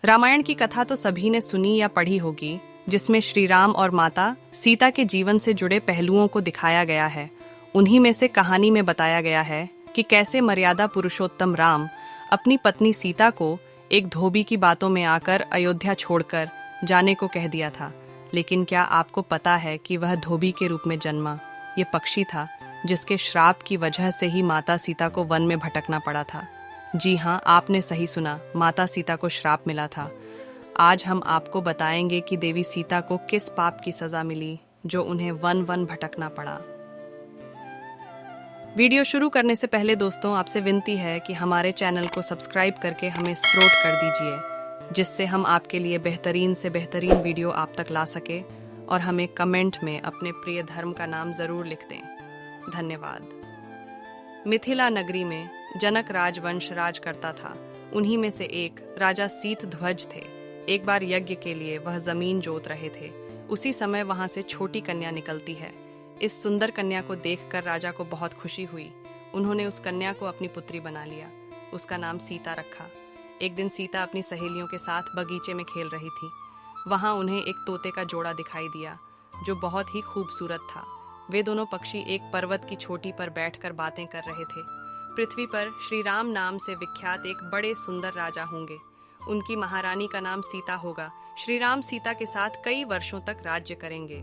रामायण की कथा तो सभी ने सुनी या पढ़ी होगी, जिसमें श्री राम और माता सीता के जीवन से जुड़े पहलुओं को दिखाया गया है। उन्हीं में से कहानी में बताया गया है कि कैसे मर्यादा पुरुषोत्तम राम अपनी पत्नी सीता को एक धोबी की बातों में आकर अयोध्या छोड़कर जाने को कह दिया था। लेकिन क्या आपको पता है कि वह धोबी के रूप में जन्मा ये पक्षी था, जिसके श्राप की वजह से ही माता सीता को वन में भटकना पड़ा था। जी हाँ, आपने सही सुना, माता सीता को श्राप मिला था। आज हम आपको बताएंगे कि देवी सीता को किस पाप की सजा मिली जो उन्हें वन वन भटकना पड़ा। वीडियो शुरू करने से पहले दोस्तों, आपसे विनती है कि हमारे चैनल को सब्सक्राइब करके हमें सपोर्ट कर दीजिए, जिससे हम आपके लिए बेहतरीन से बेहतरीन वीडियो आप तक ला सके। और हमें कमेंट में अपने प्रिय धर्म का नाम जरूर लिख दें। धन्यवाद। मिथिला नगरी में जनक राजवंश राज करता था। उन्हीं में से एक राजा सीत ध्वज थे। एक बार यज्ञ के लिए वह जमीन जोत रहे थे। उसी समय वहां से छोटी कन्या निकलती है। इस सुंदर कन्या को देखकर राजा को बहुत खुशी हुई। उन्होंने उस कन्या को अपनी पुत्री बना लिया। उसका नाम सीता रखा। एक दिन सीता अपनी सहेलियों के साथ बगीचे में खेल रही थी। वहां उन्हें एक तोते का जोड़ा दिखाई दिया, जो बहुत ही खूबसूरत था। वे दोनों पक्षी एक पर्वत की चोटी पर बैठकर बातें कर रहे थे। पृथ्वी पर श्री राम नाम से विख्यात एक बड़े सुंदर राजा होंगे। उनकी महारानी का नाम सीता होगा। श्री राम सीता के साथ कई वर्षों तक राज्य करेंगे।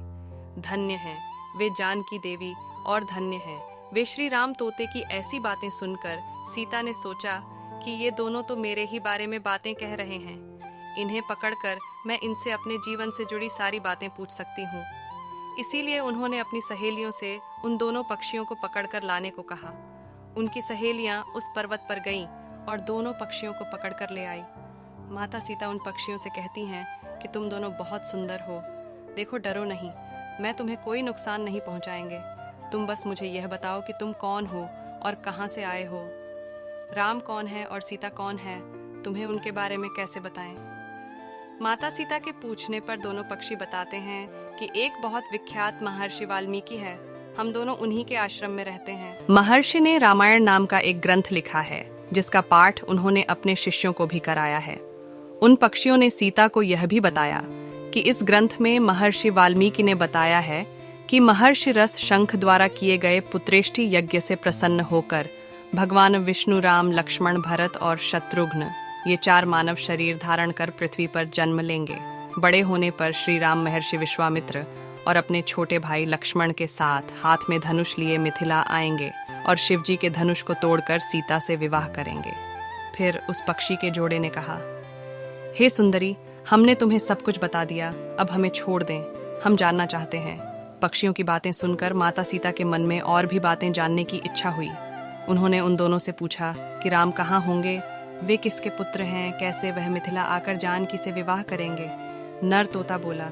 धन्य हैं वे जानकी देवी और धन्य हैं वे श्री राम तोते की ऐसी बातें सुनकर सीता ने सोचा कि ये दोनों तो मेरे ही बारे में बातें कह रहे हैं। इन्हें पकड़कर मैं इनसे अपने जीवन से जुड़ी सारी बातें पूछ सकती हूँ। इसीलिए उन्होंने अपनी सहेलियों से उन दोनों पक्षियों को पकड़कर लाने को कहा। उनकी सहेलियां उस पर्वत पर गईं और दोनों पक्षियों को पकड़कर ले आई। माता सीता उन पक्षियों से कहती हैं कि तुम दोनों बहुत सुंदर हो। देखो, डरो नहीं, मैं तुम्हें कोई नुकसान नहीं पहुंचाएंगे। तुम बस मुझे यह बताओ कि तुम कौन हो और कहाँ से आए हो। राम कौन है और सीता कौन है, तुम्हें उनके बारे में कैसे बताएं। माता सीता के पूछने पर दोनों पक्षी बताते हैं कि एक बहुत विख्यात महर्षि वाल्मीकि है। हम दोनों उन्हीं के आश्रम में रहते हैं। महर्षि ने रामायण नाम का एक ग्रंथ लिखा है, जिसका पाठ उन्होंने अपने शिष्यों को भी कराया है। उन पक्षियों ने सीता को यह भी बताया कि इस ग्रंथ में महर्षि वाल्मीकि ने बताया है कि महर्षि रस शंख द्वारा किए गए पुत्रेष्टि यज्ञ से प्रसन्न होकर भगवान विष्णु, राम, लक्ष्मण, भरत और शत्रुघ्न ये 4 मानव शरीर धारण कर पृथ्वी पर जन्म लेंगे। बड़े होने पर श्री राम महर्षि विश्वामित्र और अपने छोटे भाई लक्ष्मण के साथ हाथ में धनुष लिए मिथिला आएंगे और शिवजी के धनुष को तोड़कर सीता से विवाह करेंगे। फिर उस पक्षी के जोड़े ने कहा, हे सुंदरी, हमने तुम्हें सब कुछ बता दिया, अब हमें छोड़ दें, हम जानना चाहते हैं। पक्षियों की बातें सुनकर माता सीता के मन में और भी बातें जानने की इच्छा हुई। उन्होंने उन दोनों से पूछा कि राम कहाँ होंगे, वे किसके पुत्र हैं, कैसे वह मिथिला आकर जानकी से विवाह करेंगे। नर तोता बोला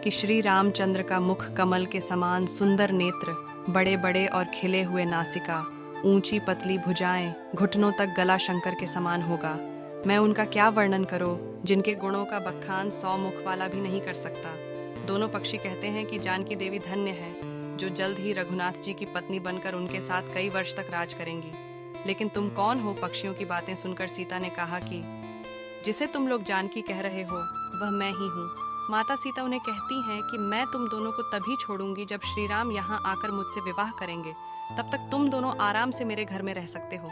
कि श्री रामचंद्र का मुख कमल के समान सुंदर नेत्र, बड़े बड़े और खिले हुए नासिका, ऊंची पतली भुजाएं, घुटनों तक गला शंकर के समान होगा। मैं उनका क्या वर्णन करूं, जिनके गुणों का बखान 100 मुख वाला भी नहीं कर सकता। दोनों पक्षी कहते हैं कि जानकी देवी धन्य है, जो जल्द ही रघुनाथ जी की पत्नी बनकर उनके साथ कई वर्ष तक राज करेंगी। लेकिन तुम कौन हो? पक्षियों की बातें सुनकर सीता ने कहा कि जिसे तुम लोग जानकी कह रहे हो वह मैं ही हूँ। माता सीता उन्हें कहती हैं कि मैं तुम दोनों को तभी छोड़ूंगी जब श्री राम यहाँ आकर मुझसे विवाह करेंगे। तब तक तुम दोनों आराम से मेरे घर में रह सकते हो।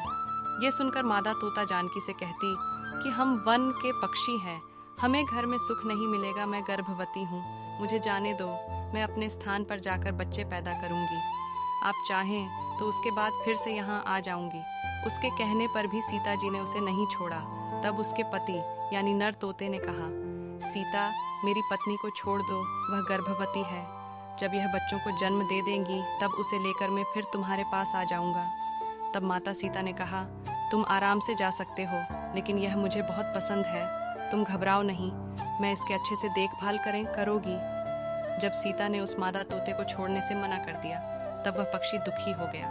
ये सुनकर मादा तोता जानकी से कहती कि हम वन के पक्षी हैं, हमें घर में सुख नहीं मिलेगा। मैं गर्भवती हूँ, मुझे जाने दो, मैं अपने स्थान पर जाकर बच्चे पैदा करूंगी। आप चाहें तो उसके बाद फिर से यहाँ आ जाऊंगी। उसके कहने पर भी सीता जी ने उसे नहीं छोड़ा। तब उसके पति यानी नर तोते ने कहा, सीता, मेरी पत्नी को छोड़ दो, वह गर्भवती है। जब यह बच्चों को जन्म दे देंगी तब उसे लेकर मैं फिर तुम्हारे पास आ जाऊंगा। तब माता सीता ने कहा, तुम आराम से जा सकते हो, लेकिन यह मुझे बहुत पसंद है। तुम घबराओ नहीं, मैं इसके अच्छे से देखभाल करोगी। जब सीता ने उस मादा तोते को छोड़ने से मना कर दिया, तब वह पक्षी दुखी हो गया।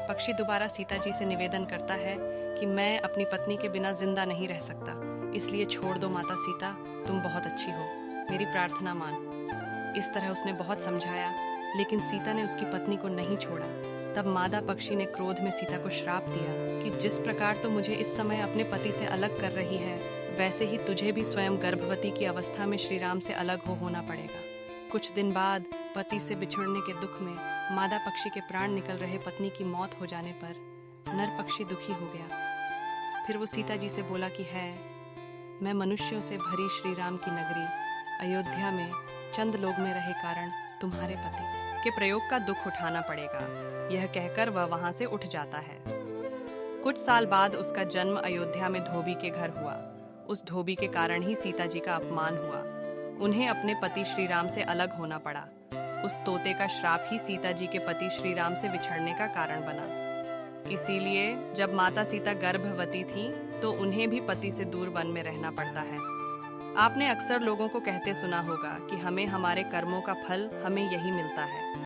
पक्षी दोबारा सीता जी से निवेदन करता है कि मैं अपनी पत्नी के बिना जिंदा नहीं रह सकता, इसलिए छोड़ दो माता सीता, तुम बहुत अच्छी हो, मेरी प्रार्थना मान। इस तरह उसने बहुत समझाया, लेकिन सीता ने उसकी पत्नी को नहीं छोड़ा। तब मादा पक्षी ने क्रोध में सीता को श्राप दिया कि जिस प्रकार तो मुझे इस समय अपने पति से अलग कर रही है, वैसे ही तुझे भी स्वयं गर्भवती की अवस्था में श्री राम से अलग होना पड़ेगा। कुछ दिन बाद पति से बिछुड़ने के दुख में मादा पक्षी के प्राण निकल रहे पत्नी की मौत हो जाने पर नर पक्षी दुखी हो गया। फिर वो सीता जी से बोला कि है, मैं मनुष्यों से भरी श्री राम की नगरी अयोध्या में चंद लोग में रहे कारण तुम्हारे पति के प्रयोग का दुख उठाना पड़ेगा। यह कहकर वह वहां से उठ जाता है। कुछ साल बाद उसका जन्म अयोध्या में धोबी के घर हुआ। उस धोबी के कारण ही सीता जी का अपमान हुआ। उन्हें अपने पति श्री राम से अलग होना पड़ा। उस तोते का श्राप ही सीता जी के पति श्री राम से बिछड़ने का कारण बना। इसीलिए जब माता सीता गर्भवती थी तो उन्हें भी पति से दूर वन में रहना पड़ता है। आपने अक्सर लोगों को कहते सुना होगा कि हमें हमारे कर्मों का फल हमें यही मिलता है।